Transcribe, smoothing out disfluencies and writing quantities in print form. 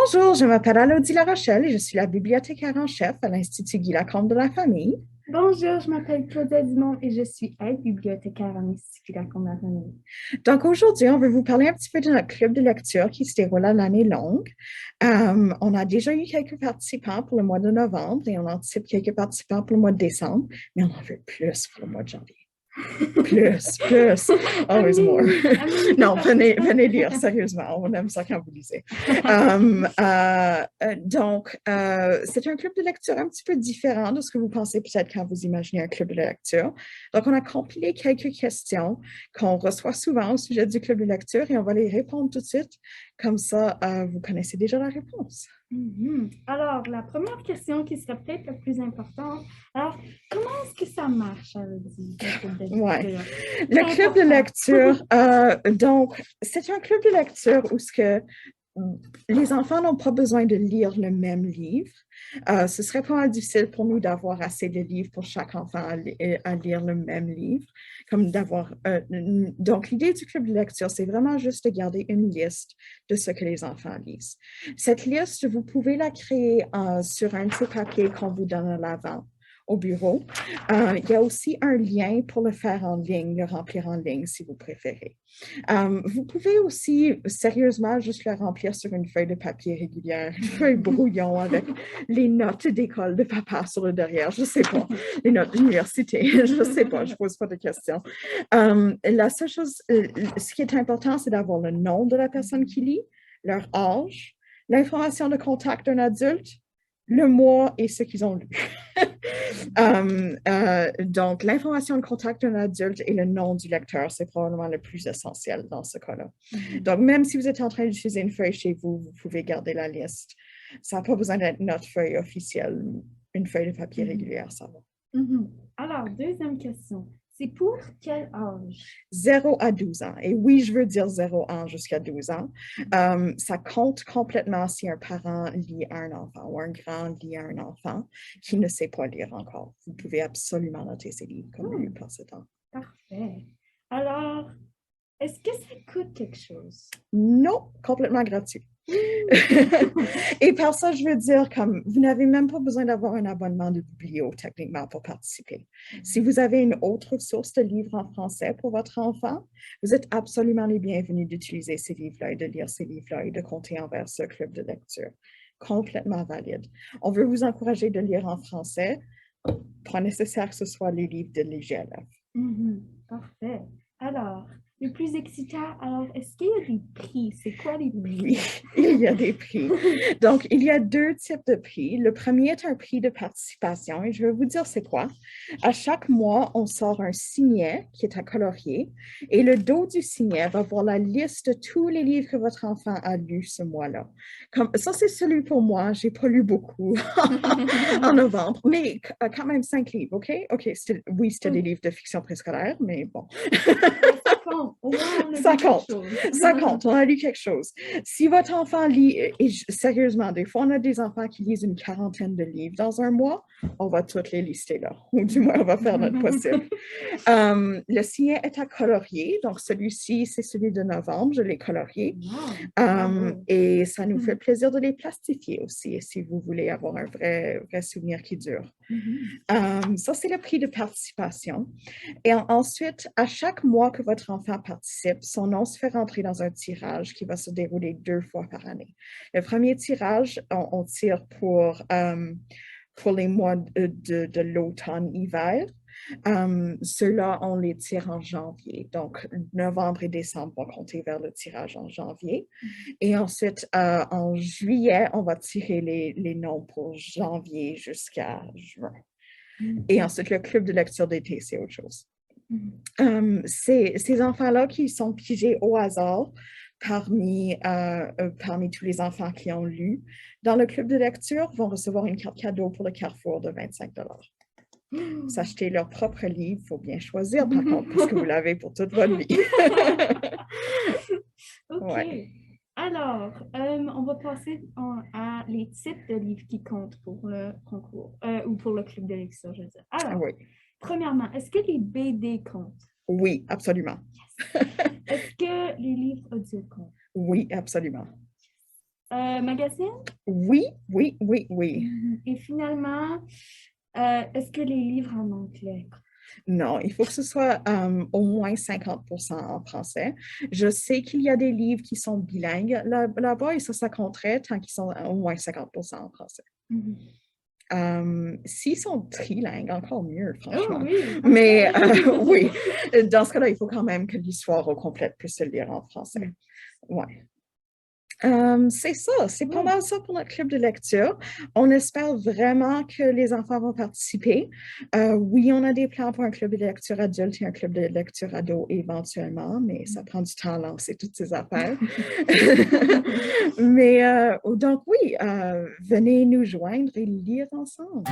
Bonjour, je m'appelle Elodie Larochelle et je suis la bibliothécaire en chef à l'Institut Guy Lacombe de la famille. Bonjour, je m'appelle Claudia Dumont et je suis aide-bibliothécaire à l'Institut Lacombe de la famille. Donc aujourd'hui, on veut vous parler un petit peu de notre club de lecture qui se déroule à l'année longue. On a déjà eu quelques participants pour le mois de novembre et on anticipe quelques participants pour le mois de décembre, mais on en veut plus pour le mois de janvier. Plus, always more. Amenez des Non, participants. venez lire, sérieusement, on aime ça quand vous lisez. C'est un club de lecture un petit peu différent de ce que vous pensez peut-être quand vous imaginez un club de lecture. Donc, on a compilé quelques questions qu'on reçoit souvent au sujet du club de lecture et on va les répondre tout de suite. Comme ça, vous connaissez déjà la réponse. Alors, la première question qui serait peut-être la plus importante. Alors, comment est-ce que ça marche, Elodie, le club de Ouais. lecture? Le C'est club de important. lecture, c'est un club de lecture où ce que les enfants n'ont pas besoin de lire le même livre. Ce serait pas mal difficile pour nous d'avoir assez de livres pour chaque enfant à lire le même livre. Donc, l'idée du club de lecture, c'est vraiment juste de garder une liste de ce que les enfants lisent. Cette liste, vous pouvez la créer sur un de ces papiers qu'on vous donne à l'avant au bureau. Il y a aussi un lien pour le faire en ligne, le remplir en ligne si vous préférez. Vous pouvez aussi sérieusement juste le remplir sur une feuille de papier régulière, une feuille brouillon avec les notes d'école de papa sur le derrière. Je ne sais pas, les notes d'université, je ne sais pas, je ne pose pas de questions. La seule chose, ce qui est important, c'est d'avoir le nom de la personne qui lit, leur âge, l'information de contact d'un adulte, le mois et ce qu'ils ont lu. Donc, l'information de contact d'un adulte et le nom du lecteur, c'est probablement le plus essentiel dans ce cas-là. Donc, même si vous êtes en train d'utiliser une feuille chez vous, vous pouvez garder la liste. Ça n'a pas besoin d'être notre feuille officielle. Une feuille de papier régulière, ça va. Alors, deuxième question. C'est pour quel âge? 0 à 12 ans. Et oui, je veux dire 0 ans jusqu'à 12 ans. Ça compte complètement si un parent lit à un enfant ou un grand lit à un enfant qui ne sait pas lire encore. Vous pouvez absolument noter ces livres comme lus Hmm, par ce temps. parfait. Alors, est-ce que ça coûte quelque chose? Non, complètement gratuit. Ouh. Et par ça, je veux dire, comme vous n'avez même pas besoin d'avoir un abonnement de biblio techniquement pour participer. Si vous avez une autre source de livres en français pour votre enfant, vous êtes absolument les bienvenus d'utiliser ces livres-là et de lire ces livres-là et de compter envers ce club de lecture. Complètement valide. On veut vous encourager de lire en français. Pas nécessaire que ce soit les livres de l'IGLF. Parfait. Alors, le plus excitant, alors, est-ce qu'il y a des prix? C'est quoi les Oui, prix? il y a des prix. Donc, il y a deux types de prix. Le premier est un prix de participation et je vais vous dire c'est quoi. À chaque mois, on sort un signet qui est à colorier et le dos du signet va voir la liste de tous les livres que votre enfant a lus ce mois-là. Comme, ça, c'est celui pour moi. J'ai pas lu beaucoup en novembre, mais quand même 5 livres, OK? OK, oui, c'était des livres de fiction préscolaire, mais bon. Mais ça compte. Au moins, on a Ça lu quelque compte. chose. Ça compte. On a lu quelque chose. Si votre enfant lit, et sérieusement, des fois, on a des enfants qui lisent une quarantaine de livres dans un mois, on va toutes les lister là. Ou du moins, on va faire notre possible. Le signet est à colorier. Donc, celui-ci, c'est celui de novembre. Je l'ai colorié. Wow, bravo. Et ça nous fait plaisir de les plastifier aussi, si vous voulez avoir un vrai souvenir qui dure. Ça, c'est le prix de participation. Et ensuite, à chaque mois que votre enfant participe, son nom se fait rentrer dans un tirage qui va se dérouler 2 fois par année. Le premier tirage, on tire pour les mois de l'automne-hiver. Ceux-là, on les tire en janvier. Donc, novembre et décembre vont compter vers le tirage en janvier. Et ensuite, en juillet, on va tirer les noms pour janvier jusqu'à juin. Et ensuite, le club de lecture d'été, c'est autre chose. Ces enfants-là qui sont pigés au hasard parmi tous les enfants qui ont lu dans le club de lecture vont recevoir une carte cadeau pour le Carrefour de 25 $. S'acheter leur propre livre, il faut bien choisir par contre, parce que vous l'avez pour toute votre vie. OK. Ouais. Alors, on va passer à les types de livres qui comptent pour le concours ou pour le club de lecture, je veux dire. Alors, Oui, premièrement, est-ce que les BD comptent? oui, absolument. Est-ce que les livres audio comptent? Oui, absolument. magazine? Oui, oui, oui, oui. Et finalement, est-ce que les livres en anglais? Non, il faut que ce soit au moins 50% en français. Je sais qu'il y a des livres qui sont bilingues là-bas et ça compterait tant qu'ils sont au moins 50% en français. S'ils sont trilingues, encore mieux, Oh franchement. oui, Mais oui, dans ce cas-là, il faut quand même que l'histoire au complet puisse se lire en français. Ouais. C'est ça, c'est pas mal ça pour notre club de lecture. On espère vraiment que les enfants vont participer. Oui, on a des plans pour un club de lecture adulte et un club de lecture ado éventuellement, mais ça prend du temps à lancer toutes ces affaires. Mais donc oui, venez nous joindre et lire ensemble.